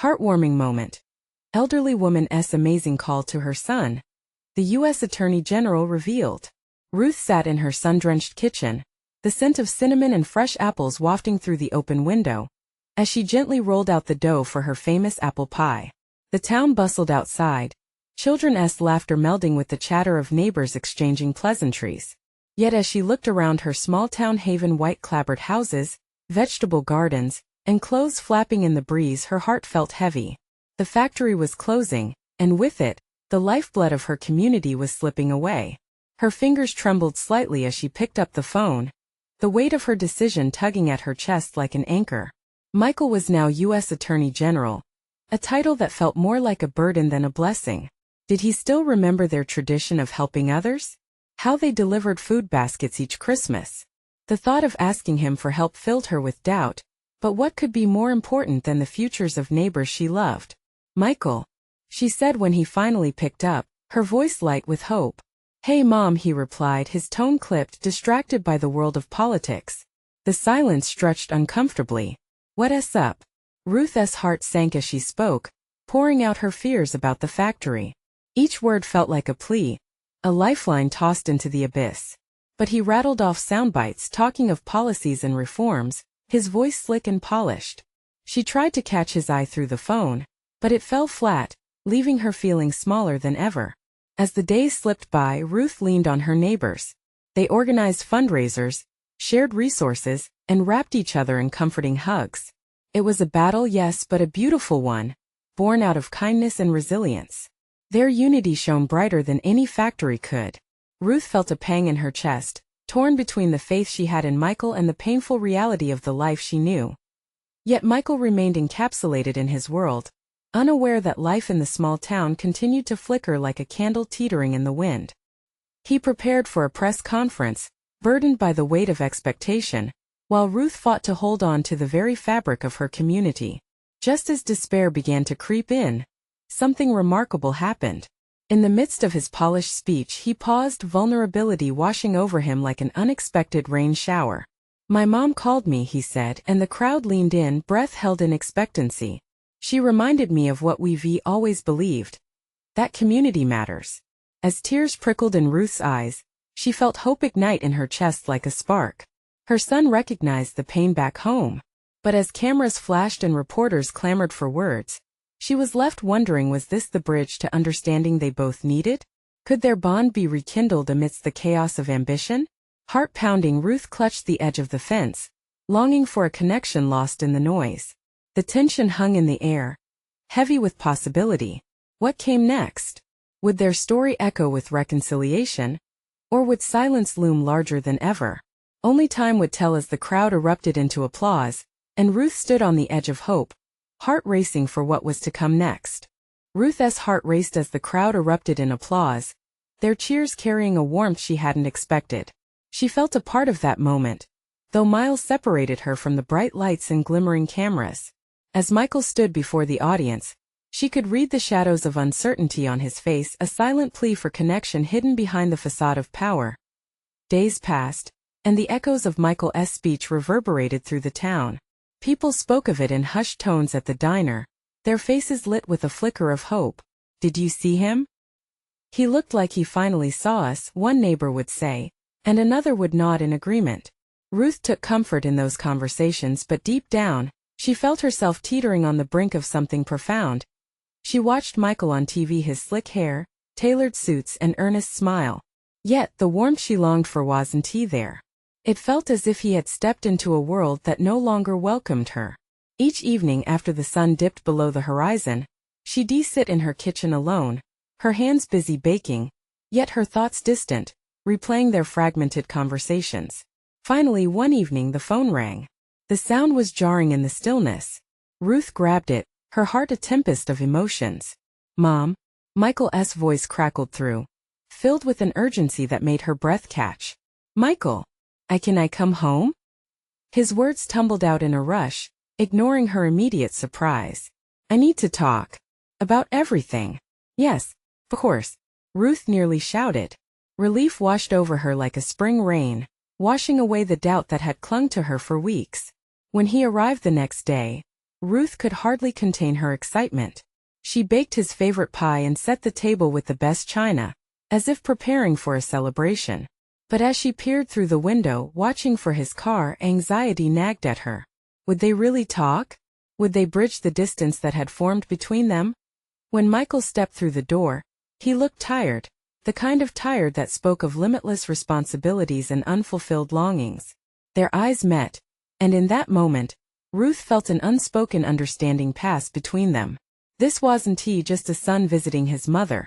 Heartwarming moment. Elderly woman's amazing call to her son. The U.S. Attorney General revealed. Ruth sat in her sun-drenched kitchen, the scent of cinnamon and fresh apples wafting through the open window, as she gently rolled out the dough for her famous apple pie. The town bustled outside, children's laughter melding with the chatter of neighbors exchanging pleasantries. Yet as she looked around her small-town haven, white-clapboard houses, vegetable gardens, and clothes flapping in the breeze, her heart felt heavy. The factory was closing, and with it, the lifeblood of her community was slipping away. Her fingers trembled slightly as she picked up the phone, the weight of her decision tugging at her chest like an anchor. Michael was now U.S. Attorney General, a title that felt more like a burden than a blessing. Did he still remember their tradition of helping others? How they delivered food baskets each Christmas? The thought of asking him for help filled her with doubt, but what could be more important than the futures of neighbors she loved? Michael, she said when he finally picked up, her voice light with hope. Hey Mom, he replied, his tone clipped, distracted by the world of politics. The silence stretched uncomfortably. What's up? Ruth's heart sank as she spoke, pouring out her fears about the factory. Each word felt like a plea, a lifeline tossed into the abyss. But he rattled off soundbites talking of policies and reforms, his voice slick and polished. She tried to catch his eye through the phone, but it fell flat, leaving her feeling smaller than ever. As the days slipped by, Ruth leaned on her neighbors. They organized fundraisers, shared resources, and wrapped each other in comforting hugs. It was a battle, yes, but a beautiful one, born out of kindness and resilience. Their unity shone brighter than any factory could. Ruth felt a pang in her chest, torn between the faith she had in Michael and the painful reality of the life she knew. Yet Michael remained encapsulated in his world, unaware that life in the small town continued to flicker like a candle teetering in the wind. He prepared for a press conference, burdened by the weight of expectation, while Ruth fought to hold on to the very fabric of her community. Just as despair began to creep in, something remarkable happened. In the midst of his polished speech, he paused, vulnerability washing over him like an unexpected rain shower. My mom called me, he said, and the crowd leaned in, breath held in expectancy. She reminded me of what we've always believed, that community matters. As tears prickled in Ruth's eyes, she felt hope ignite in her chest like a spark. Her son recognized the pain back home, but as cameras flashed and reporters clamored for words, she was left wondering, was this the bridge to understanding they both needed? Could their bond be rekindled amidst the chaos of ambition? Heart-pounding, Ruth clutched the edge of the fence, longing for a connection lost in the noise. The tension hung in the air, heavy with possibility. What came next? Would their story echo with reconciliation, or would silence loom larger than ever? Only time would tell as the crowd erupted into applause, and Ruth stood on the edge of hope, heart racing for what was to come next. Ruth's heart raced as the crowd erupted in applause, their cheers carrying a warmth she hadn't expected. She felt a part of that moment, though miles separated her from the bright lights and glimmering cameras. As Michael stood before the audience, she could read the shadows of uncertainty on his face, a silent plea for connection hidden behind the facade of power. Days passed, and the echoes of Michael's speech reverberated through the town. People spoke of it in hushed tones at the diner, their faces lit with a flicker of hope. Did you see him? He looked like he finally saw us, one neighbor would say, and another would nod in agreement. Ruth took comfort in those conversations, but deep down, she felt herself teetering on the brink of something profound. She watched Michael on TV, his slick hair, tailored suits, and earnest smile. Yet the warmth she longed for wasn't there. It felt as if he had stepped into a world that no longer welcomed her. Each evening after the sun dipped below the horizon, she'd sit in her kitchen alone, her hands busy baking, yet her thoughts distant, replaying their fragmented conversations. Finally one evening the phone rang. The sound was jarring in the stillness. Ruth grabbed it, her heart a tempest of emotions. Mom? Michael's voice crackled through, filled with an urgency that made her breath catch. Michael, can I come home? His words tumbled out in a rush, ignoring her immediate surprise. I need to talk. About everything. Yes, of course, Ruth nearly shouted. Relief washed over her like a spring rain, washing away the doubt that had clung to her for weeks. When he arrived the next day, Ruth could hardly contain her excitement. She baked his favorite pie and set the table with the best china, as if preparing for a celebration. But as she peered through the window, watching for his car, anxiety nagged at her. Would they really talk? Would they bridge the distance that had formed between them? When Michael stepped through the door, he looked tired, the kind of tired that spoke of limitless responsibilities and unfulfilled longings. Their eyes met, and in that moment, Ruth felt an unspoken understanding pass between them. This wasn't just a son visiting his mother.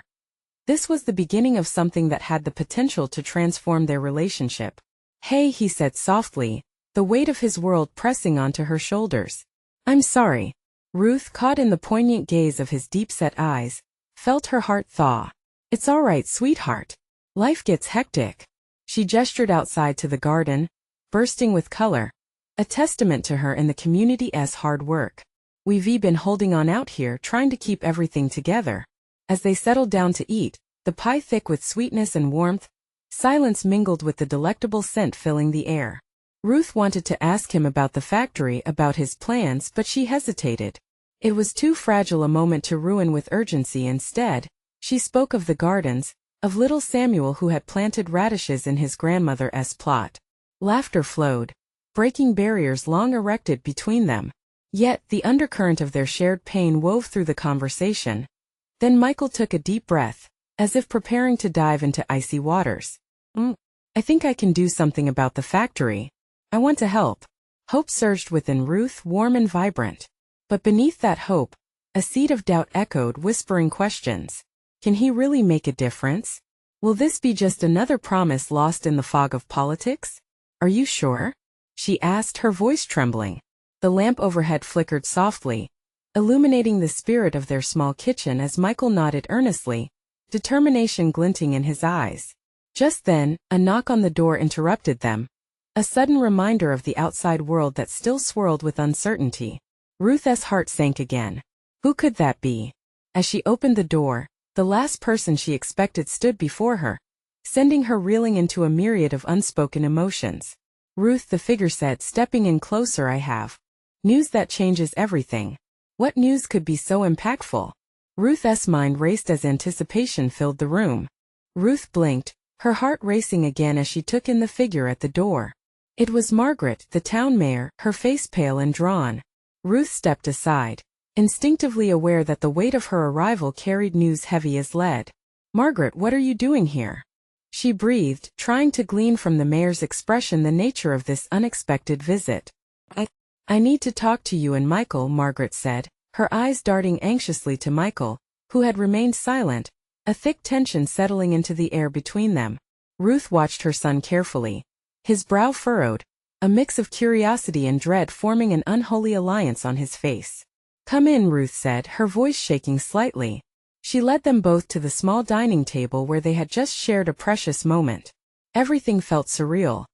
This was the beginning of something that had the potential to transform their relationship. "Hey," he said softly, the weight of his world pressing onto her shoulders. "I'm sorry." Ruth, caught in the poignant gaze of his deep-set eyes, felt her heart thaw. "It's all right, sweetheart. Life gets hectic." She gestured outside to the garden, bursting with color, a testament to her and the community's hard work. "We've been holding on out here, trying to keep everything together." As they settled down to eat, the pie thick with sweetness and warmth, silence mingled with the delectable scent filling the air. Ruth wanted to ask him about the factory, about his plans, but she hesitated. It was too fragile a moment to ruin with urgency. Instead, she spoke of the gardens, of little Samuel who had planted radishes in his grandmother's plot. Laughter flowed, breaking barriers long erected between them. Yet, the undercurrent of their shared pain wove through the conversation. Then Michael took a deep breath, as if preparing to dive into icy waters. "I think I can do something about the factory. I want to help." Hope surged within Ruth, warm and vibrant. But beneath that hope, a seed of doubt echoed, whispering questions. Can he really make a difference? Will this be just another promise lost in the fog of politics? "Are you sure?" she asked, her voice trembling. The lamp overhead flickered softly, illuminating the spirit of their small kitchen as Michael nodded earnestly, determination glinting in his eyes. Just then, a knock on the door interrupted them, a sudden reminder of the outside world that still swirled with uncertainty. Ruth's heart sank again. Who could that be? As she opened the door, the last person she expected stood before her, sending her reeling into a myriad of unspoken emotions. "Ruth," the figure said, stepping in closer, "I have news that changes everything." What news could be so impactful? Ruth's mind raced as anticipation filled the room. Ruth blinked, her heart racing again as she took in the figure at the door. It was Margaret, the town mayor, her face pale and drawn. Ruth stepped aside, instinctively aware that the weight of her arrival carried news heavy as lead. "Margaret, what are you doing here?" she breathed, trying to glean from the mayor's expression the nature of this unexpected visit. I need to talk to you and Michael," Margaret said, her eyes darting anxiously to Michael, who had remained silent, a thick tension settling into the air between them. Ruth watched her son carefully. His brow furrowed, a mix of curiosity and dread forming an unholy alliance on his face. "Come in," Ruth said, her voice shaking slightly. She led them both to the small dining table where they had just shared a precious moment. Everything felt surreal.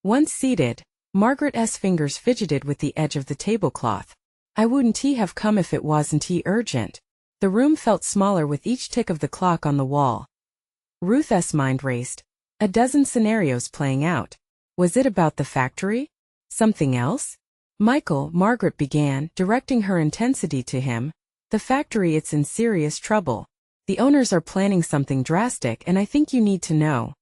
Once seated, Margaret's fingers fidgeted with the edge of the tablecloth. "I wouldn't have come if it wasn't urgent." The room felt smaller with each tick of the clock on the wall. Ruth's mind raced, a dozen scenarios playing out. Was it about the factory? Something else? "Michael," Margaret began, directing her intensity to him, "the factory, it's in serious trouble. The owners are planning something drastic and I think you need to know."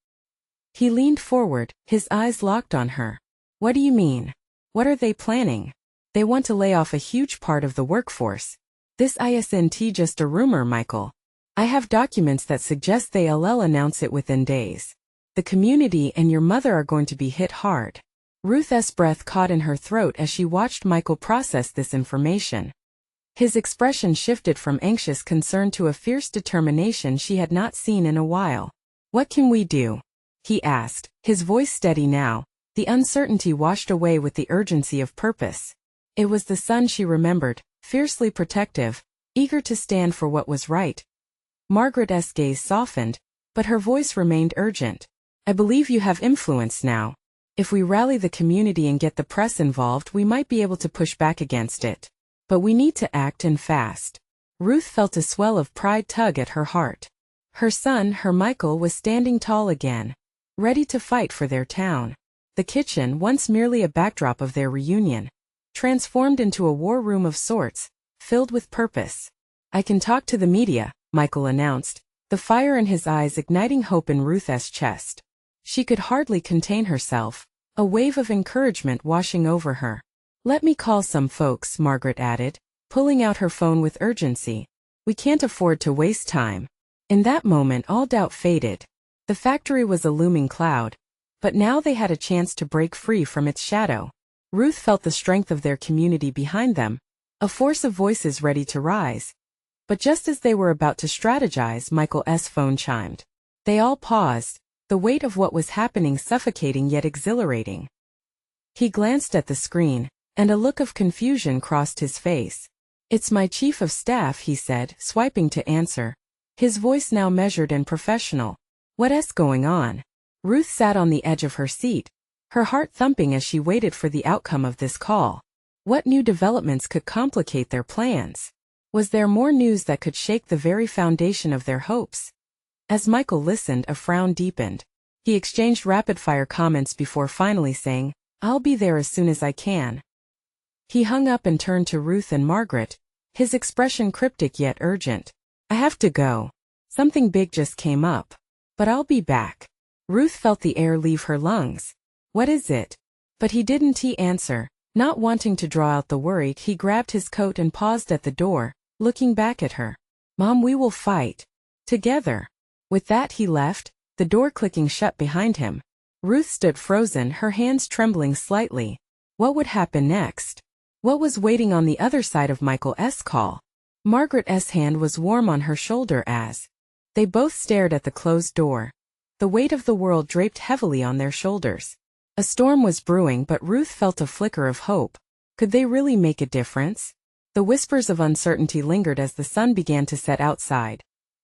He leaned forward, his eyes locked on her. "What do you mean? What are they planning?" "They want to lay off a huge part of the workforce." "This isn't just a rumor, Michael. I have documents that suggest they'll announce it within days. The community and your mother are going to be hit hard." Ruth's breath caught in her throat as she watched Michael process this information. His expression shifted from anxious concern to a fierce determination she had not seen in a while. "What can we do?" he asked, his voice steady now, the uncertainty washed away with the urgency of purpose. It was the son she remembered, fiercely protective, eager to stand for what was right. Margaret's gaze softened, but her voice remained urgent. "I believe you have influence now. If we rally the community and get the press involved, we might be able to push back against it. But we need to act, and fast." Ruth felt a swell of pride tug at her heart. Her son, her Michael, was standing tall again, ready to fight for their town. The kitchen, once merely a backdrop of their reunion, transformed into a war room of sorts, filled with purpose. "I can talk to the media," Michael announced, the fire in his eyes igniting hope in Ruth's chest. She could hardly contain herself, a wave of encouragement washing over her. "Let me call some folks," Margaret added, pulling out her phone with urgency. "We can't afford to waste time." In that moment all doubt faded. The factory was a looming cloud, but now they had a chance to break free from its shadow. Ruth felt the strength of their community behind them, a force of voices ready to rise. But just as they were about to strategize, Michael's phone chimed. They all paused, the weight of what was happening suffocating yet exhilarating. He glanced at the screen, and a look of confusion crossed his face. "It's my chief of staff," he said, swiping to answer, his voice now measured and professional. "What's going on?" Ruth sat on the edge of her seat, her heart thumping as she waited for the outcome of this call. What new developments could complicate their plans? Was there more news that could shake the very foundation of their hopes? As Michael listened, a frown deepened. He exchanged rapid-fire comments before finally saying, "I'll be there as soon as I can." He hung up and turned to Ruth and Margaret, his expression cryptic yet urgent. "I have to go. Something big just came up. But I'll be back." Ruth felt the air leave her lungs. "What is it?" But he didn't answer. Not wanting to draw out the worry, he grabbed his coat and paused at the door, looking back at her. "Mom, we will fight. Together." With that he left, the door clicking shut behind him. Ruth stood frozen, her hands trembling slightly. What would happen next? What was waiting on the other side of Michael's call? Margaret's hand was warm on her shoulder as they both stared at the closed door. The weight of the world draped heavily on their shoulders. A storm was brewing, but Ruth felt a flicker of hope. Could they really make a difference? The whispers of uncertainty lingered as the sun began to set outside.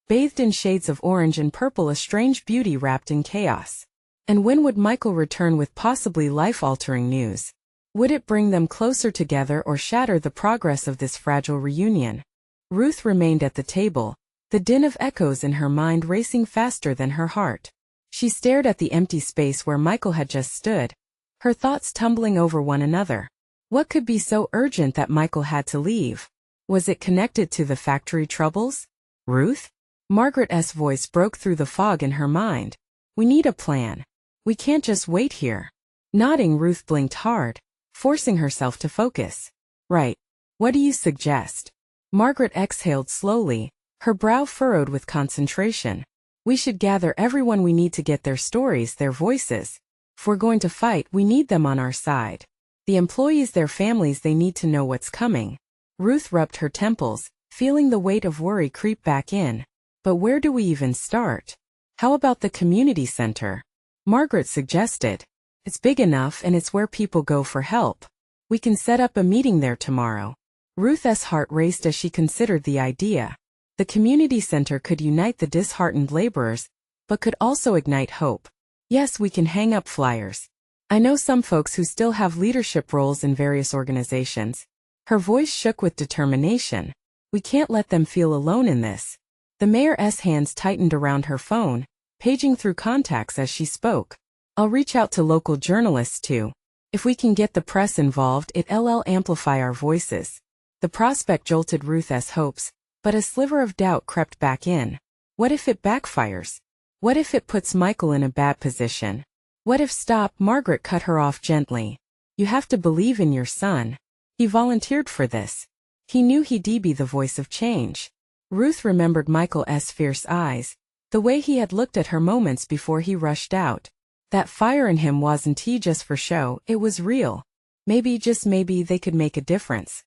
Bathed in shades of orange and purple, a strange beauty wrapped in chaos. And when would Michael return with possibly life-altering news? Would it bring them closer together or shatter the progress of this fragile reunion? Ruth remained at the table, the din of echoes in her mind racing faster than her heart. She stared at the empty space where Michael had just stood, her thoughts tumbling over one another. What could be so urgent that Michael had to leave? Was it connected to the factory troubles? "Ruth?" Margaret's voice broke through the fog in her mind. "We need a plan. We can't just wait here." Nodding, Ruth blinked hard, forcing herself to focus. "Right. What do you suggest?" Margaret exhaled slowly, her brow furrowed with concentration. "We should gather everyone we need to get their stories, their voices. If we're going to fight, we need them on our side. The employees, their families, they need to know what's coming." Ruth rubbed her temples, feeling the weight of worry creep back in. "But where do we even start? How about the community center?" Margaret suggested. "It's big enough and it's where people go for help. We can set up a meeting there tomorrow." Ruth's heart raced as she considered the idea. The community center could unite the disheartened laborers, but could also ignite hope. "Yes, we can hang up flyers. I know some folks who still have leadership roles in various organizations." Her voice shook with determination. "We can't let them feel alone in this." The mayor's hands tightened around her phone, paging through contacts as she spoke. "I'll reach out to local journalists too. If we can get the press involved, it'll amplify our voices." The prospect jolted Ruth's hopes, but a sliver of doubt crept back in. What if it backfires? What if it puts Michael in a bad position? What if— "Stop," Margaret cut her off gently. "You have to believe in your son. He volunteered for this. He knew he'd be the voice of change." Ruth remembered Michael's fierce eyes, the way he had looked at her moments before he rushed out. That fire in him wasn't just for show, it was real. Maybe, just maybe, they could make a difference.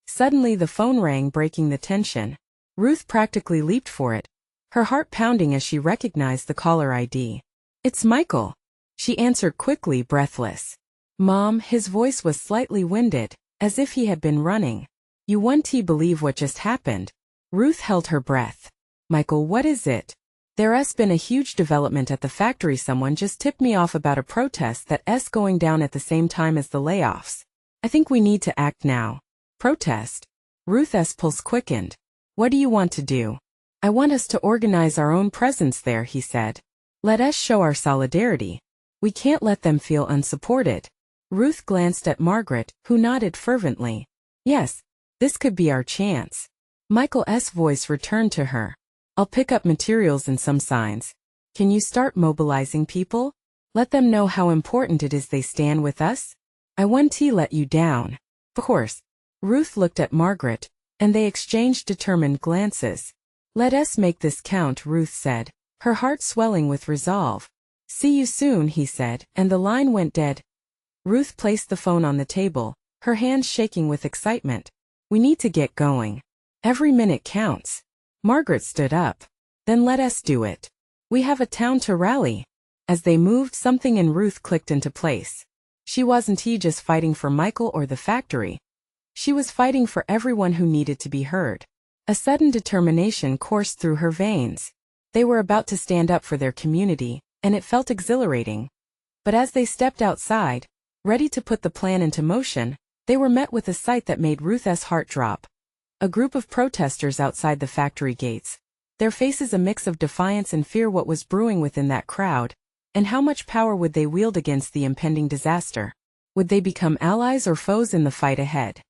Suddenly the phone rang, breaking the tension. Ruth practically leaped for it, her heart pounding as she recognized the caller ID. "It's Michael." She answered quickly, breathless. "Mom," his voice was slightly winded, as if he had been running. "You won't believe what just happened." Ruth held her breath. "Michael, what is it?" "There's been a huge development at the factory. Someone just tipped me off about a protest that's going down at the same time as the layoffs. I think we need to act now." "Protest?" Ruth's pulse quickened. "What do you want to do?" "I want us to organize our own presence there," he said. "Let us show our solidarity. We can't let them feel unsupported." Ruth glanced at Margaret, who nodded fervently. Yes, this could be our chance. Michael's voice returned to her. I'll pick up materials and some signs. Can you start mobilizing people? Let them know how important it is they stand with us? I won't let you down. Of course. Ruth looked at Margaret, and they exchanged determined glances. Let us make this count, Ruth said, her heart swelling with resolve. See you soon, he said, and the line went dead. Ruth placed the phone on the table, her hands shaking with excitement. We need to get going. Every minute counts. Margaret stood up. Then let us do it. We have a town to rally. As they moved, something in Ruth clicked into place. She wasn't just fighting for Michael or the factory. She was fighting for everyone who needed to be heard. A sudden determination coursed through her veins. They were about to stand up for their community, and it felt exhilarating. But as they stepped outside, ready to put the plan into motion, they were met with a sight that made Ruth's heart drop. A group of protesters outside the factory gates. Their faces a mix of defiance and fear. What was brewing within that crowd, and how much power would they wield against the impending disaster? Would they become allies or foes in the fight ahead?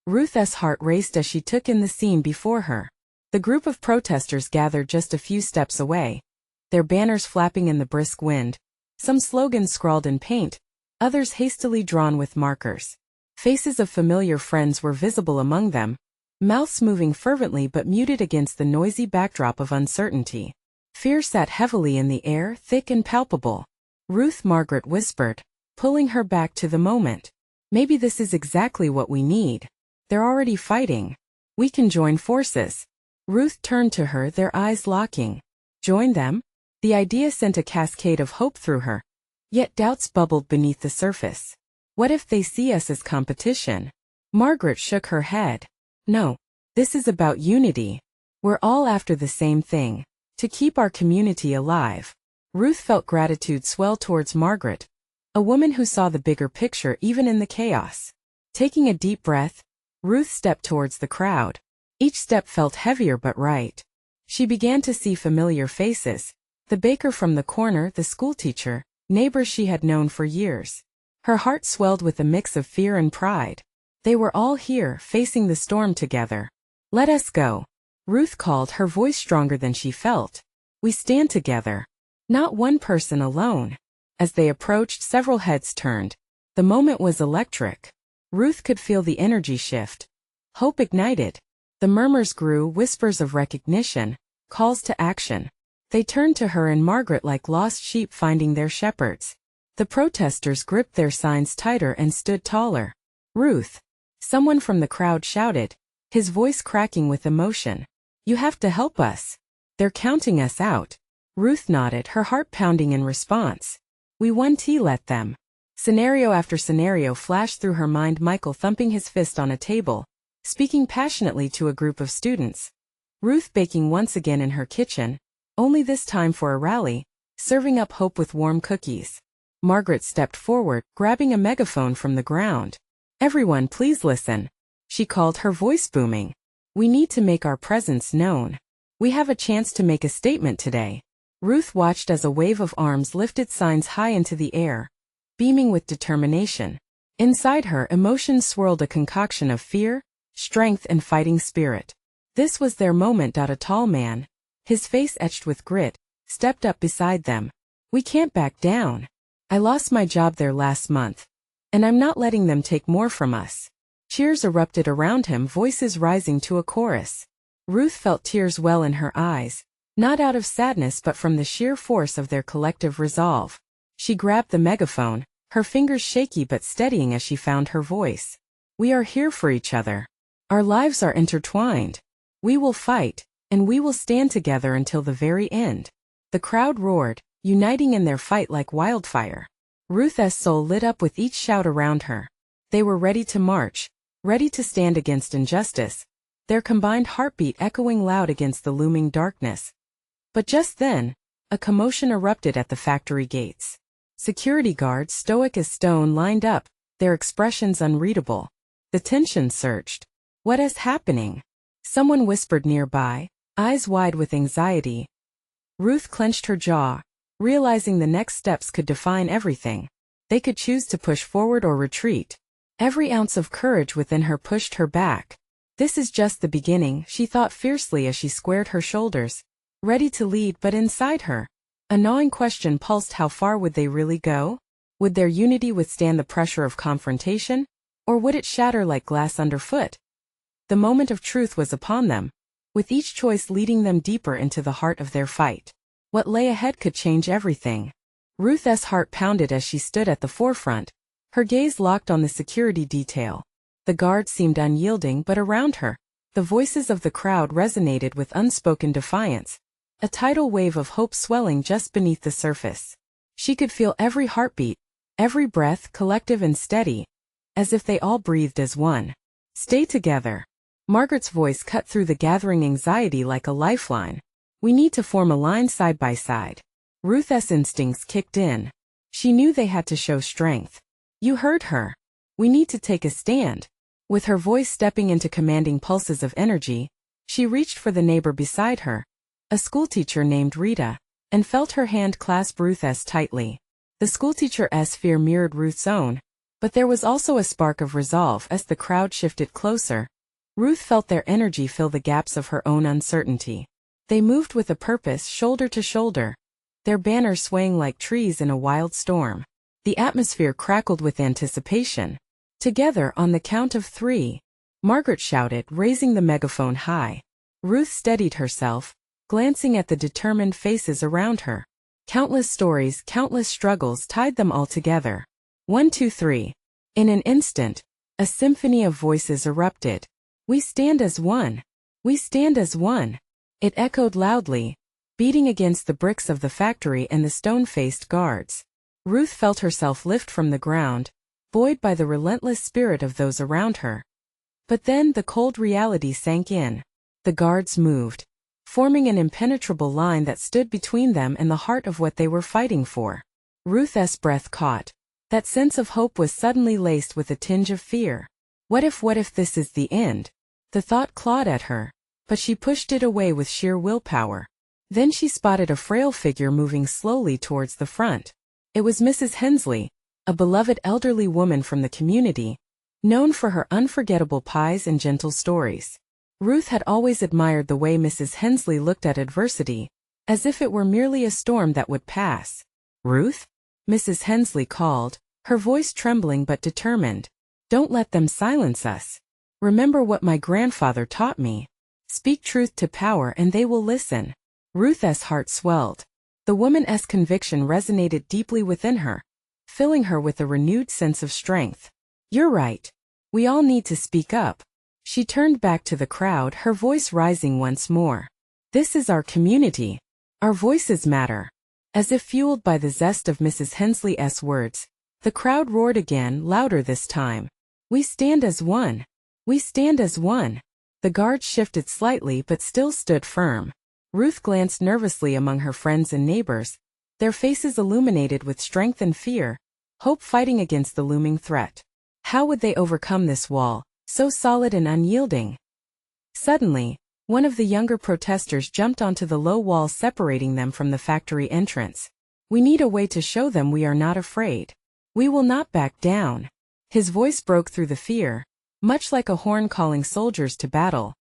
Ruth's heart raced as she took in the scene before her. The group of protesters gathered just a few steps away, their banners flapping in the brisk wind, some slogans scrawled in paint, others hastily drawn with markers. Faces of familiar friends were visible among them, mouths moving fervently but muted against the noisy backdrop of uncertainty. Fear sat heavily in the air, thick and palpable. Margaret whispered, pulling her back to the moment. Maybe this is exactly what we need. They're already fighting. We can join forces. Ruth turned to her, their eyes locking. Join them? The idea sent a cascade of hope through her. Yet doubts bubbled beneath the surface. What if they see us as competition? Margaret shook her head. No, this is about unity. We're all after the same thing. To keep our community alive. Ruth felt gratitude swell towards Margaret, a woman who saw the bigger picture even in the chaos. Taking a deep breath, Ruth stepped towards the crowd. Each step felt heavier but right. She began to see familiar faces. The baker from the corner, the schoolteacher, neighbors she had known for years. Her heart swelled with a mix of fear and pride. They were all here, facing the storm together. Let us go. Ruth called, her voice stronger than she felt. We stand together. Not one person alone. As they approached, several heads turned. The moment was electric. Ruth could feel the energy shift. Hope ignited. The murmurs grew, whispers of recognition, calls to action. They turned to her and Margaret like lost sheep finding their shepherds. The protesters gripped their signs tighter and stood taller. Ruth. Someone from the crowd shouted, his voice cracking with emotion. You have to help us. They're counting us out. Ruth nodded, her heart pounding in response. We won't let them. Scenario after scenario flashed through her mind, Michael thumping his fist on a table, speaking passionately to a group of students. Ruth baking once again in her kitchen, only this time for a rally, serving up hope with warm cookies. Margaret stepped forward, grabbing a megaphone from the ground. Everyone, please listen. She called, her voice booming. We need to make our presence known. We have a chance to make a statement today. Ruth watched as a wave of arms lifted signs high into the air, beaming with determination. Inside her, emotions swirled, a concoction of fear, strength and fighting spirit. This was their moment. A tall man, his face etched with grit, stepped up beside them. We can't back down. I lost my job there last month, and I'm not letting them take more from us. Cheers erupted around him, voices rising to a chorus. Ruth felt tears well in her eyes, not out of sadness but from the sheer force of their collective resolve. She grabbed the megaphone, her fingers shaky but steadying as she found her voice. We are here for each other. Our lives are intertwined. We will fight, and we will stand together until the very end. The crowd roared, uniting in their fight like wildfire. Ruth's soul lit up with each shout around her. They were ready to march, ready to stand against injustice, their combined heartbeat echoing loud against the looming darkness. But just then, a commotion erupted at the factory gates. Security guards, stoic as stone, lined up, their expressions unreadable. The tension surged. What is happening? Someone whispered nearby, eyes wide with anxiety. Ruth clenched her jaw, realizing the next steps could define everything. They could choose to push forward or retreat. Every ounce of courage within her pushed her back. This is just the beginning, she thought fiercely as she squared her shoulders, ready to lead. But inside her, a gnawing question pulsed. How far would they really go? Would their unity withstand the pressure of confrontation? Or would it shatter like glass underfoot? The moment of truth was upon them, with each choice leading them deeper into the heart of their fight. What lay ahead could change everything. Ruth's heart pounded as she stood at the forefront, her gaze locked on the security detail. The guards seemed unyielding, but around her, the voices of the crowd resonated with unspoken defiance, a tidal wave of hope swelling just beneath the surface. She could feel every heartbeat, every breath collective and steady, as if they all breathed as one. Stay together. Margaret's voice cut through the gathering anxiety like a lifeline. We need to form a line side by side. Ruth's instincts kicked in. She knew they had to show strength. You heard her. We need to take a stand. With her voice stepping into commanding pulses of energy, she reached for the neighbor beside her, a schoolteacher named Rita, and felt her hand clasp Ruth's tightly. The schoolteacher's fear mirrored Ruth's own, but there was also a spark of resolve as the crowd shifted closer. Ruth felt their energy fill the gaps of her own uncertainty. They moved with a purpose, shoulder to shoulder, their banners swaying like trees in a wild storm. The atmosphere crackled with anticipation. Together on the count of 3, Margaret shouted, raising the megaphone high. Ruth steadied herself, glancing at the determined faces around her. Countless stories, countless struggles tied them all together. 1, 2, 3. In an instant, a symphony of voices erupted. We stand as one. We stand as one. It echoed loudly, beating against the bricks of the factory and the stone-faced guards. Ruth felt herself lift from the ground, buoyed by the relentless spirit of those around her. But then the cold reality sank in. The guards moved, forming an impenetrable line that stood between them and the heart of what they were fighting for. Ruth's breath caught. That sense of hope was suddenly laced with a tinge of fear. What if this is the end? The thought clawed at her, but she pushed it away with sheer willpower. Then she spotted a frail figure moving slowly towards the front. It was Mrs. Hensley, a beloved elderly woman from the community, known for her unforgettable pies and gentle stories. Ruth had always admired the way Mrs. Hensley looked at adversity, as if it were merely a storm that would pass. Ruth? Mrs. Hensley called, her voice trembling but determined. Don't let them silence us. Remember what my grandfather taught me. Speak truth to power and they will listen. Ruth's heart swelled. The woman's conviction resonated deeply within her, filling her with a renewed sense of strength. You're right. We all need to speak up. She turned back to the crowd, her voice rising once more. This is our community. Our voices matter. As if fueled by the zest of Mrs. Hensley's words, the crowd roared again, louder this time. We stand as one. We stand as one. The guards shifted slightly but still stood firm. Ruth glanced nervously among her friends and neighbors, their faces illuminated with strength and fear, hope fighting against the looming threat. How would they overcome this wall, so solid and unyielding? Suddenly, one of the younger protesters jumped onto the low wall separating them from the factory entrance. We need a way to show them we are not afraid. We will not back down. His voice broke through the fear, much like a horn calling soldiers to battle.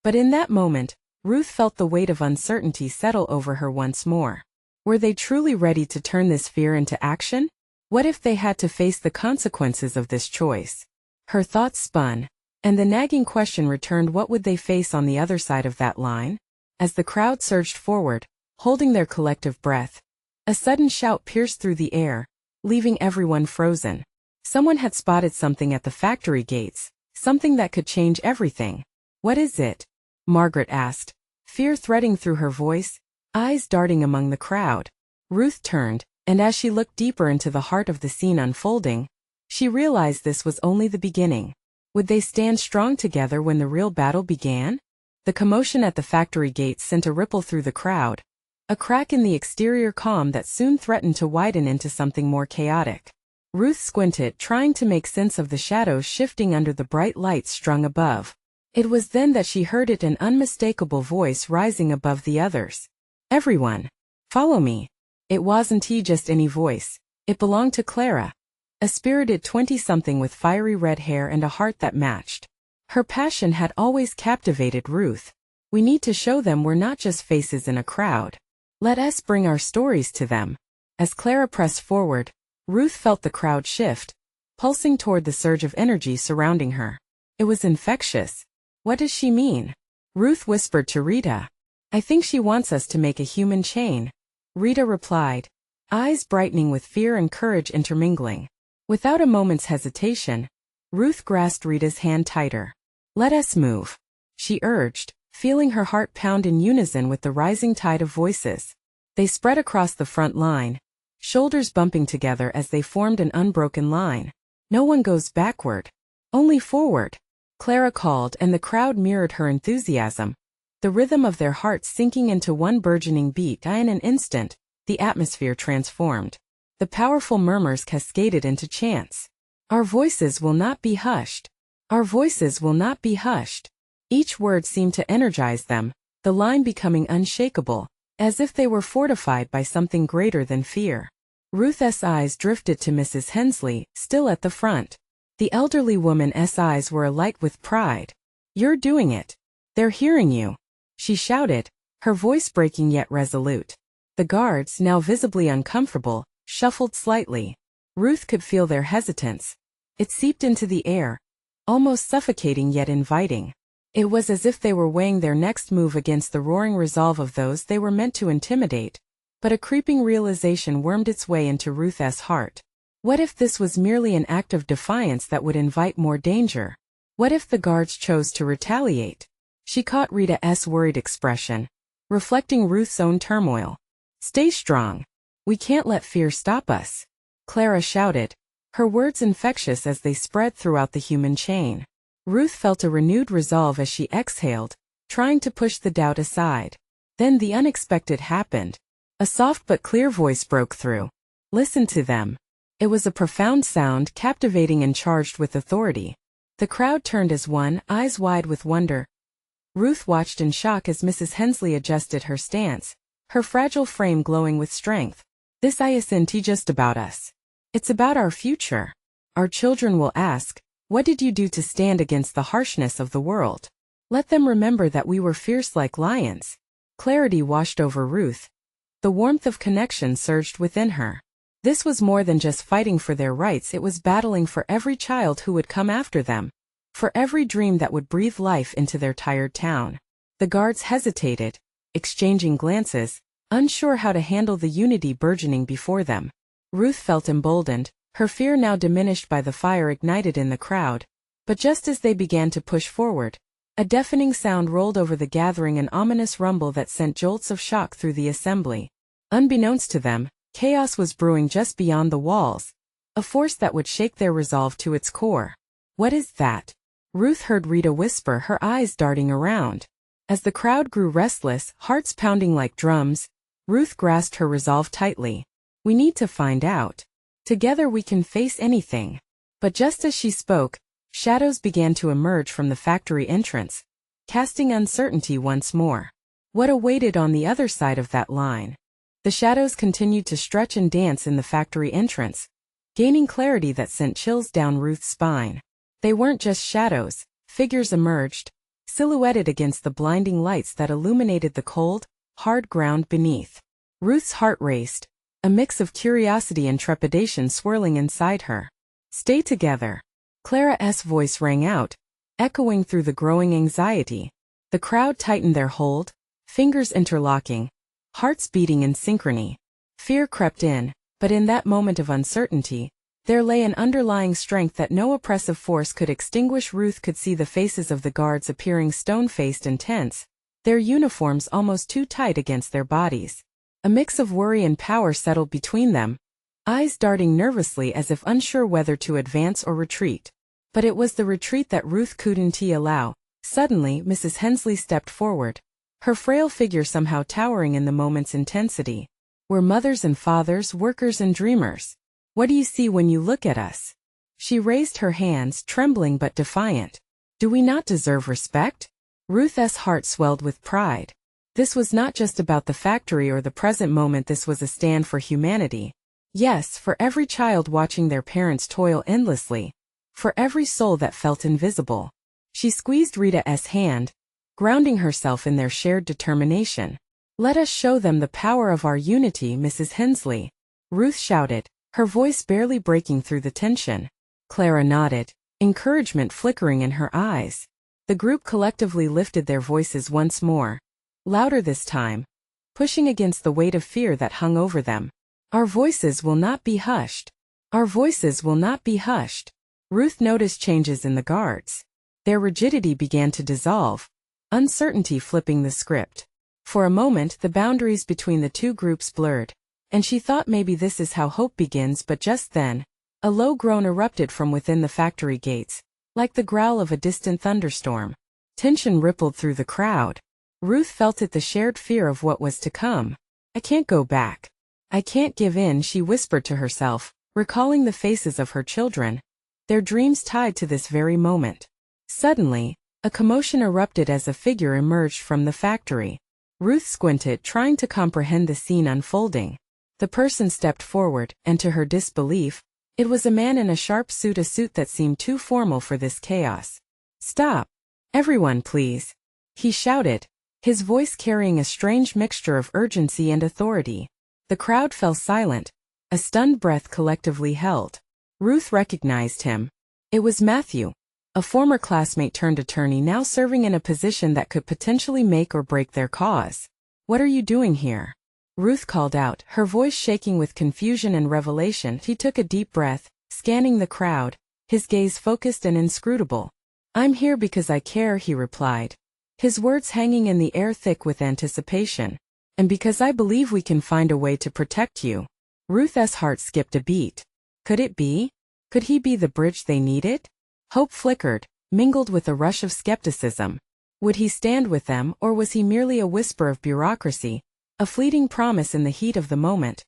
But in that moment, Ruth felt the weight of uncertainty settle over her once more. Were they truly ready to turn this fear into action? What if they had to face the consequences of this choice? Her thoughts spun, and the nagging question returned: what would they face on the other side of that line? As the crowd surged forward, holding their collective breath, a sudden shout pierced through the air, leaving everyone frozen. Someone had spotted something at the factory gates, something that could change everything. What is it? Margaret asked, fear threading through her voice, eyes darting among the crowd. Ruth turned, and as she looked deeper into the heart of the scene unfolding, she realized this was only the beginning. Would they stand strong together when the real battle began? The commotion at the factory gates sent a ripple through the crowd, a crack in the exterior calm that soon threatened to widen into something more chaotic. Ruth squinted, trying to make sense of the shadows shifting under the bright lights strung above. It was then that she heard it, an unmistakable voice rising above the others. Everyone, follow me. It wasn't just any voice. It belonged to Clara. a spirited 20-something with fiery red hair and a heart that matched. Her passion had always captivated Ruth. We need to show them we're not just faces in a crowd. Let us bring our stories to them. As Clara pressed forward, Ruth felt the crowd shift, pulsing toward the surge of energy surrounding her. It was infectious. What does she mean? Ruth whispered to Rita. I think she wants us to make a human chain. Rita replied, eyes brightening with fear and courage intermingling. Without a moment's hesitation, Ruth grasped Rita's hand tighter. Let us move, she urged, feeling her heart pound in unison with the rising tide of voices. They spread across the front line, shoulders bumping together as they formed an unbroken line. No one goes backward, only forward, Clara called, and the crowd mirrored her enthusiasm, the rhythm of their hearts sinking into one burgeoning beat. In an instant, the atmosphere transformed. The powerful murmurs cascaded into chants. Our voices will not be hushed. Our voices will not be hushed. Each word seemed to energize them, the line becoming unshakable, as if they were fortified by something greater than fear. Ruth's eyes drifted to Mrs. Hensley, still at the front. The elderly woman's eyes were alight with pride. You're doing it. They're hearing you, she shouted, her voice breaking yet resolute. The guards, now visibly uncomfortable, shuffled slightly. Ruth could feel their hesitance. It seeped into the air, almost suffocating yet inviting. It was as if they were weighing their next move against the roaring resolve of those they were meant to intimidate. But a creeping realization wormed its way into Ruth's heart. What if this was merely an act of defiance that would invite more danger? What if the guards chose to retaliate? She caught Rita's worried expression, reflecting Ruth's own turmoil. Stay strong. We can't let fear stop us, Clara shouted, her words infectious as they spread throughout the human chain. Ruth felt a renewed resolve as she exhaled, trying to push the doubt aside. Then the unexpected happened. A soft but clear voice broke through. Listen to them. It was a profound sound, captivating and charged with authority. The crowd turned as one, eyes wide with wonder. Ruth watched in shock as Mrs. Hensley adjusted her stance, her fragile frame glowing with strength. This isn't just about us. It's about our future. Our children will ask, what did you do to stand against the harshness of the world? Let them remember that we were fierce like lions. Clarity washed over Ruth. The warmth of connection surged within her. This was more than just fighting for their rights, it was battling for every child who would come after them, for every dream that would breathe life into their tired town. The guards hesitated, exchanging glances, unsure how to handle the unity burgeoning before them. Ruth felt emboldened, her fear now diminished by the fire ignited in the crowd. But just as they began to push forward, a deafening sound rolled over the gathering, an ominous rumble that sent jolts of shock through the assembly. Unbeknownst to them, chaos was brewing just beyond the walls, a force that would shake their resolve to its core. What is that? Ruth heard Rita whisper, her eyes darting around. As the crowd grew restless, hearts pounding like drums, Ruth grasped her resolve tightly. We need to find out. Together we can face anything. But just as she spoke, shadows began to emerge from the factory entrance, casting uncertainty once more. What awaited on the other side of that line? The shadows continued to stretch and dance in the factory entrance, gaining clarity that sent chills down Ruth's spine. They weren't just shadows, figures emerged, silhouetted against the blinding lights that illuminated the cold, hard ground beneath. Ruth's heart raced, a mix of curiosity and trepidation swirling inside her. Stay together. Clara's voice rang out, echoing through the growing anxiety. The crowd tightened their hold, fingers interlocking, hearts beating in synchrony. Fear crept in, but in that moment of uncertainty, there lay an underlying strength that no oppressive force could extinguish. Ruth could see the faces of the guards appearing stone-faced and tense, their uniforms almost too tight against their bodies. A mix of worry and power settled between them, eyes darting nervously as if unsure whether to advance or retreat. But it was the retreat that Ruth couldn't allow. Suddenly, Mrs. Hensley stepped forward, her frail figure somehow towering in the moment's intensity. We're mothers and fathers, workers and dreamers. What do you see when you look at us? She raised her hands, trembling but defiant. Do we not deserve respect? Ruth's heart swelled with pride. This was not just about the factory or the present moment, this was a stand for humanity. Yes, for every child watching their parents toil endlessly. For every soul that felt invisible. She squeezed Rita's hand, grounding herself in their shared determination. Let us show them the power of our unity, Mrs. Hensley. Ruth shouted, her voice barely breaking through the tension. Clara nodded, encouragement flickering in her eyes. The group collectively lifted their voices once more. Louder this time, pushing against the weight of fear that hung over them. Our voices will not be hushed. Our voices will not be hushed. Ruth noticed changes in the guards. Their rigidity began to dissolve, uncertainty flipping the script. For a moment the boundaries between the two groups blurred, and she thought maybe this is how hope begins, but just then, a low groan erupted from within the factory gates, like the growl of a distant thunderstorm. Tension rippled through the crowd. Ruth felt it, the shared fear of what was to come. I can't go back. I can't give in, she whispered to herself, recalling the faces of her children, their dreams tied to this very moment. Suddenly, a commotion erupted as a figure emerged from the factory. Ruth squinted, trying to comprehend the scene unfolding. The person stepped forward, and to her disbelief, it was a man in a sharp suit, a suit that seemed too formal for this chaos. Stop! Everyone, please! He shouted, his voice carrying a strange mixture of urgency and authority. The crowd fell silent, a stunned breath collectively held. Ruth recognized him. It was Matthew, a former classmate turned attorney now serving in a position that could potentially make or break their cause. What are you doing here? Ruth called out, her voice shaking with confusion and revelation. He took a deep breath, scanning the crowd, his gaze focused and inscrutable. I'm here because I care, he replied, his words hanging in the air thick with anticipation. And because I believe we can find a way to protect you. Ruth's heart skipped a beat. Could it be? Could he be the bridge they needed? Hope flickered, mingled with a rush of skepticism. Would he stand with them, or was he merely a whisper of bureaucracy, a fleeting promise in the heat of the moment?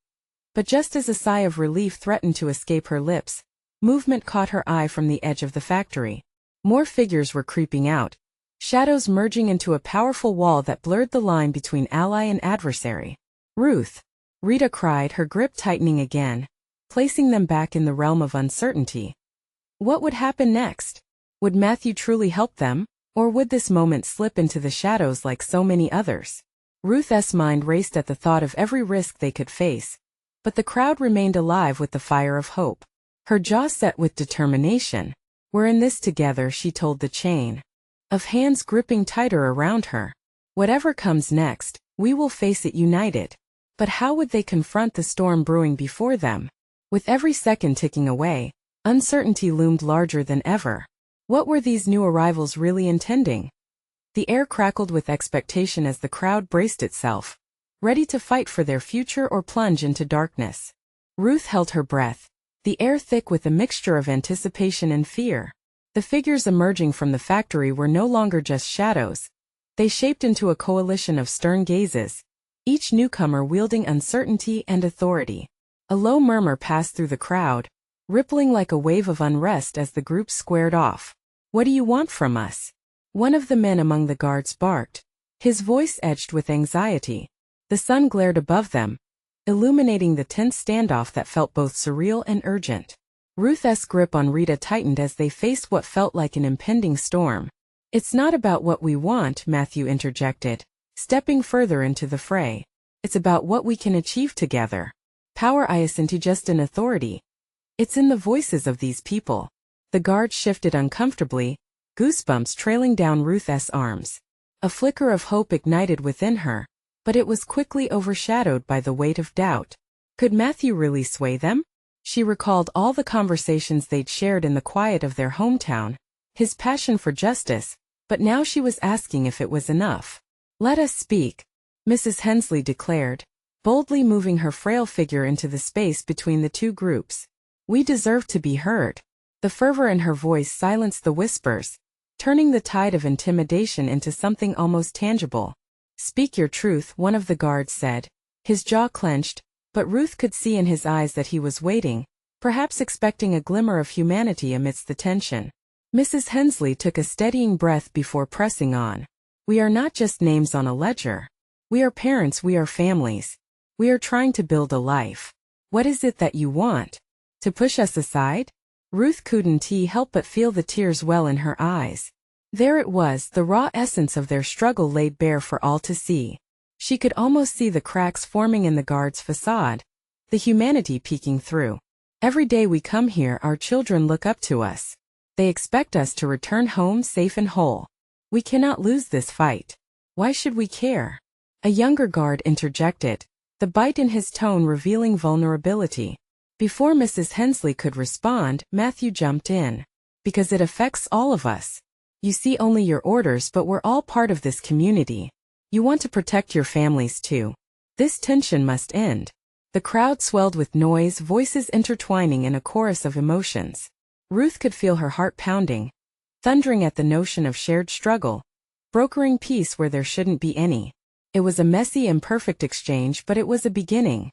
But just as a sigh of relief threatened to escape her lips, movement caught her eye from the edge of the factory. More figures were creeping out, shadows merging into a powerful wall that blurred the line between ally and adversary. Ruth! Rita cried, her grip tightening again, placing them back in the realm of uncertainty. What would happen next? Would Matthew truly help them, or would this moment slip into the shadows like so many others? Ruth's mind raced at the thought of every risk they could face, but the crowd remained alive with the fire of hope. Her jaw set with determination. We're in this together, she told the chain of hands gripping tighter around her. Whatever comes next, we will face it united. But how would they confront the storm brewing before them? With every second ticking away, uncertainty loomed larger than ever. What were these new arrivals really intending? The air crackled with expectation as the crowd braced itself, ready to fight for their future or plunge into darkness. Ruth held her breath, the air thick with a mixture of anticipation and fear. The figures emerging from the factory were no longer just shadows. They shaped into a coalition of stern gazes, each newcomer wielding uncertainty and authority. A low murmur passed through the crowd, rippling like a wave of unrest as the group squared off. What do you want from us? One of the men among the guards barked, his voice edged with anxiety. The sun glared above them, illuminating the tense standoff that felt both surreal and urgent. Ruth's grip on Rita tightened as they faced what felt like an impending storm. It's not about what we want, Matthew interjected, stepping further into the fray. It's about what we can achieve together. Power isn't just an authority. It's in the voices of these people. The guard shifted uncomfortably, goosebumps trailing down Ruth's arms. A flicker of hope ignited within her, but it was quickly overshadowed by the weight of doubt. Could Matthew really sway them? She recalled all the conversations they'd shared in the quiet of their hometown, his passion for justice, but now she was asking if it was enough. Let us speak, Mrs. Hensley declared, boldly moving her frail figure into the space between the two groups. We deserve to be heard. The fervor in her voice silenced the whispers, turning the tide of intimidation into something almost tangible. Speak your truth, one of the guards said, his jaw clenched, but Ruth could see in his eyes that he was waiting, perhaps expecting a glimmer of humanity amidst the tension. Mrs. Hensley took a steadying breath before pressing on. We are not just names on a ledger. We are parents, we are families. We are trying to build a life. What is it that you want? To push us aside? Ruth couldn't help but feel the tears well in her eyes. There it was, the raw essence of their struggle laid bare for all to see. She could almost see the cracks forming in the guard's facade, the humanity peeking through. Every day we come here, our children look up to us. They expect us to return home safe and whole. We cannot lose this fight. Why should we care? A younger guard interjected, the bite in his tone revealing vulnerability. Before Mrs. Hensley could respond, Matthew jumped in. Because it affects all of us. You see only your orders, but we're all part of this community. You want to protect your families too. This tension must end. The crowd swelled with noise, voices intertwining in a chorus of emotions. Ruth could feel her heart pounding, thundering at the notion of shared struggle, brokering peace where there shouldn't be any. It was a messy, imperfect exchange, but it was a beginning.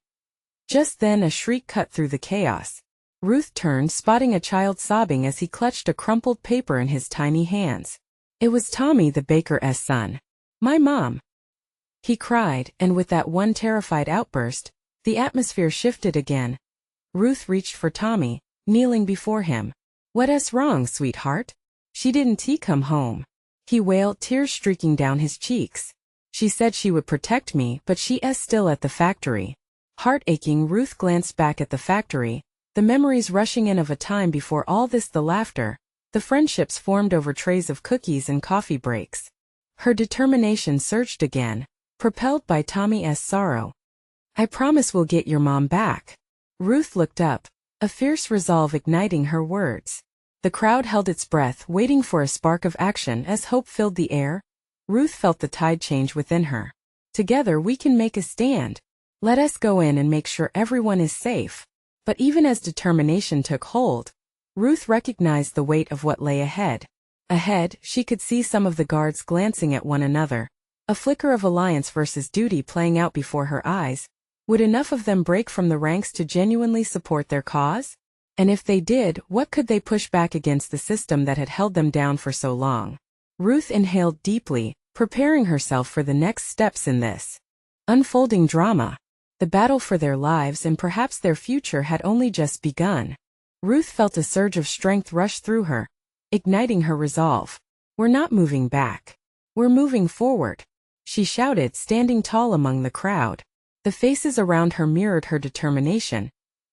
Just then a shriek cut through the chaos. Ruth turned, spotting a child sobbing as he clutched a crumpled paper in his tiny hands. It was Tommy, the baker's son. My mom! He cried, and with that one terrified outburst, the atmosphere shifted again. Ruth reached for Tommy, kneeling before him. What's wrong, sweetheart? She didn't come home. He wailed, tears streaking down his cheeks. She said she would protect me, but she's still at the factory. Heart aching, Ruth glanced back at the factory, the memories rushing in of a time before all this, the laughter, the friendships formed over trays of cookies and coffee breaks. Her determination surged again, propelled by Tommy's sorrow. I promise we'll get your mom back. Ruth looked up, a fierce resolve igniting her words. The crowd held its breath, waiting for a spark of action as hope filled the air. Ruth felt the tide change within her. Together we can make a stand. Let us go in and make sure everyone is safe. But even as determination took hold, Ruth recognized the weight of what lay ahead. Ahead, she could see some of the guards glancing at one another, a flicker of alliance versus duty playing out before her eyes. Would enough of them break from the ranks to genuinely support their cause? And if they did, what could they push back against the system that had held them down for so long? Ruth inhaled deeply, preparing herself for the next steps in this unfolding drama. The battle for their lives and perhaps their future had only just begun. Ruth felt a surge of strength rush through her, igniting her resolve. We're not moving back. We're moving forward, she shouted, standing tall among the crowd. The faces around her mirrored her determination,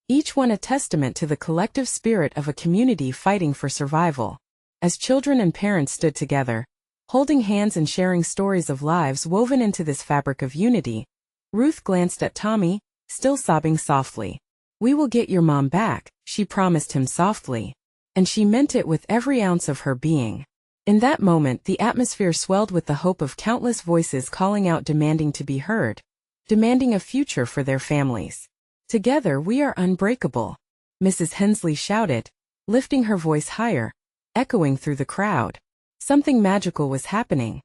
each one a testament to the collective spirit of a community fighting for survival. As children and parents stood together, holding hands and sharing stories of lives woven into this fabric of unity, Ruth glanced at Tommy, still sobbing softly. We will get your mom back, she promised him softly. And she meant it with every ounce of her being. In that moment, the atmosphere swelled with the hope of countless voices calling out, demanding to be heard, demanding a future for their families. Together we are unbreakable, Mrs. Hensley shouted, lifting her voice higher, echoing through the crowd. Something magical was happening.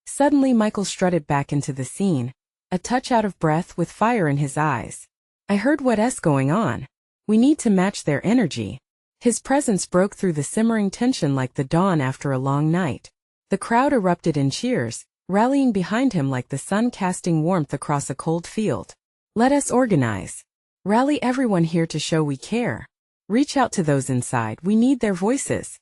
Suddenly Michael strutted back into the scene, a touch out of breath with fire in his eyes. I heard what's going on. We need to match their energy. His presence broke through the simmering tension like the dawn after a long night. The crowd erupted in cheers, rallying behind him like the sun casting warmth across a cold field. Let us organize. Rally everyone here to show we care. Reach out to those inside, we need their voices.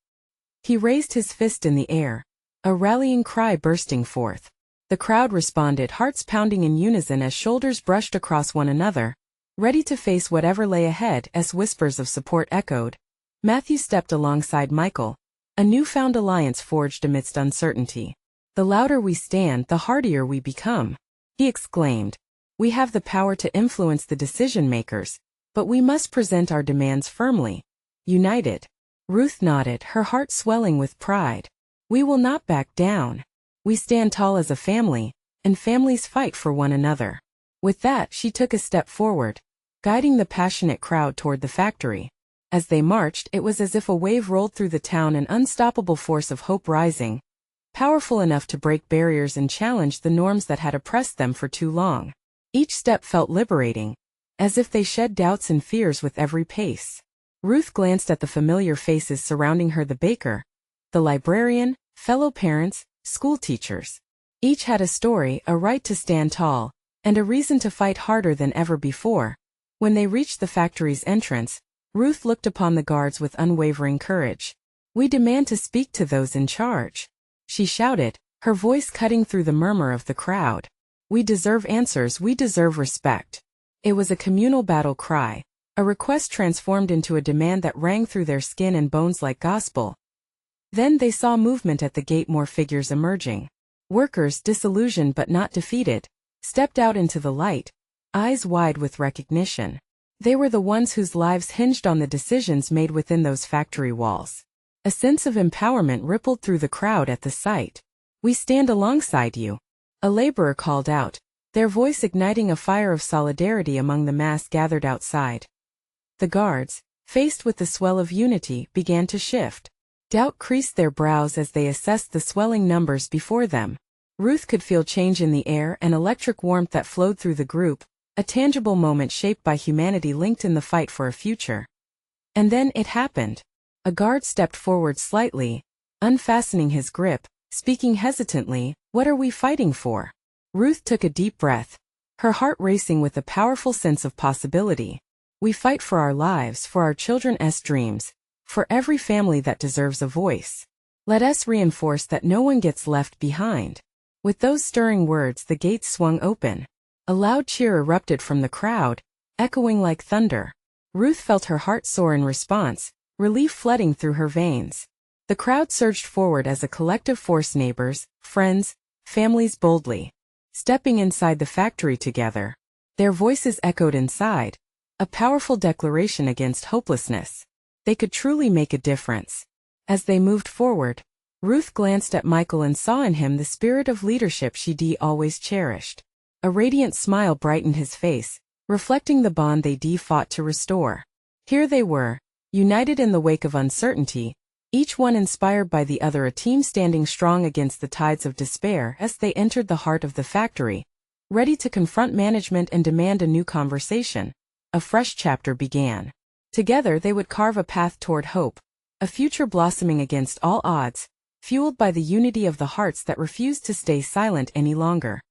He raised his fist in the air, a rallying cry bursting forth. The crowd responded, hearts pounding in unison as shoulders brushed across one another, ready to face whatever lay ahead as whispers of support echoed. Matthew stepped alongside Michael, a newfound alliance forged amidst uncertainty. The louder we stand, the hardier we become, he exclaimed. We have the power to influence the decision-makers, but we must present our demands firmly, united. Ruth nodded, her heart swelling with pride. We will not back down. We stand tall as a family, and families fight for one another. With that, she took a step forward, guiding the passionate crowd toward the factory. As they marched, it was as if a wave rolled through the town, an unstoppable force of hope rising, powerful enough to break barriers and challenge the norms that had oppressed them for too long. Each step felt liberating, as if they shed doubts and fears with every pace. Ruth glanced at the familiar faces surrounding her, the baker, the librarian, fellow parents, school teachers. Each had a story, a right to stand tall, and a reason to fight harder than ever before. When they reached the factory's entrance, Ruth looked upon the guards with unwavering courage. "We demand to speak to those in charge," she shouted, her voice cutting through the murmur of the crowd. "We deserve answers, we deserve respect." It was a communal battle cry, a request transformed into a demand that rang through their skin and bones like gospel. Then they saw movement at the gate, more figures emerging. Workers, disillusioned but not defeated, stepped out into the light, eyes wide with recognition. They were the ones whose lives hinged on the decisions made within those factory walls. A sense of empowerment rippled through the crowd at the sight. "We stand alongside you," a laborer called out, their voice igniting a fire of solidarity among the mass gathered outside. The guards, faced with the swell of unity, began to shift. Doubt creased their brows as they assessed the swelling numbers before them. Ruth could feel change in the air, an electric warmth that flowed through the group, a tangible moment shaped by humanity linked in the fight for a future. And then it happened. A guard stepped forward slightly, unfastening his grip, speaking hesitantly, "What are we fighting for?" Ruth took a deep breath, her heart racing with a powerful sense of possibility. "We fight for our lives, for our children's dreams, for every family that deserves a voice. Let us reinforce that no one gets left behind." With those stirring words, the gates swung open. A loud cheer erupted from the crowd, echoing like thunder. Ruth felt her heart soar in response, relief flooding through her veins. The crowd surged forward as a collective force, neighbors, friends, families boldly stepping inside the factory together. Their voices echoed inside, a powerful declaration against hopelessness. They could truly make a difference. As they moved forward, Ruth glanced at Michael and saw in him the spirit of leadership she'd always cherished. A radiant smile brightened his face, reflecting the bond they'd fought to restore. Here they were, united in the wake of uncertainty, each one inspired by the other, a team standing strong against the tides of despair. As they entered the heart of the factory, ready to confront management and demand a new conversation, a fresh chapter began. Together they would carve a path toward hope, a future blossoming against all odds, fueled by the unity of the hearts that refused to stay silent any longer.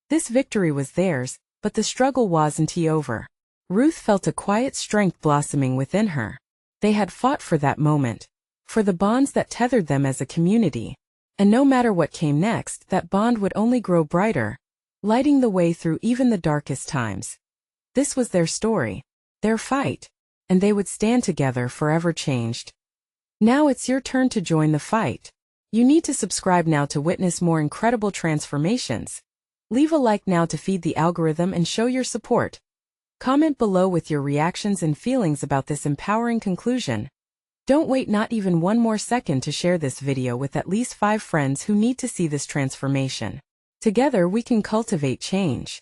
This victory was theirs, but the struggle wasn't over. Ruth felt a quiet strength blossoming within her. They had fought for that moment, for the bonds that tethered them as a community. And no matter what came next, that bond would only grow brighter, lighting the way through even the darkest times. This was their story, their fight, and they would stand together forever changed. Now it's your turn to join the fight. You need to subscribe now to witness more incredible transformations. Leave a like now to feed the algorithm and show your support. Comment below with your reactions and feelings about this empowering conclusion. Don't wait not even one more second to share this video with at least 5 friends who need to see this transformation. Together we can cultivate change.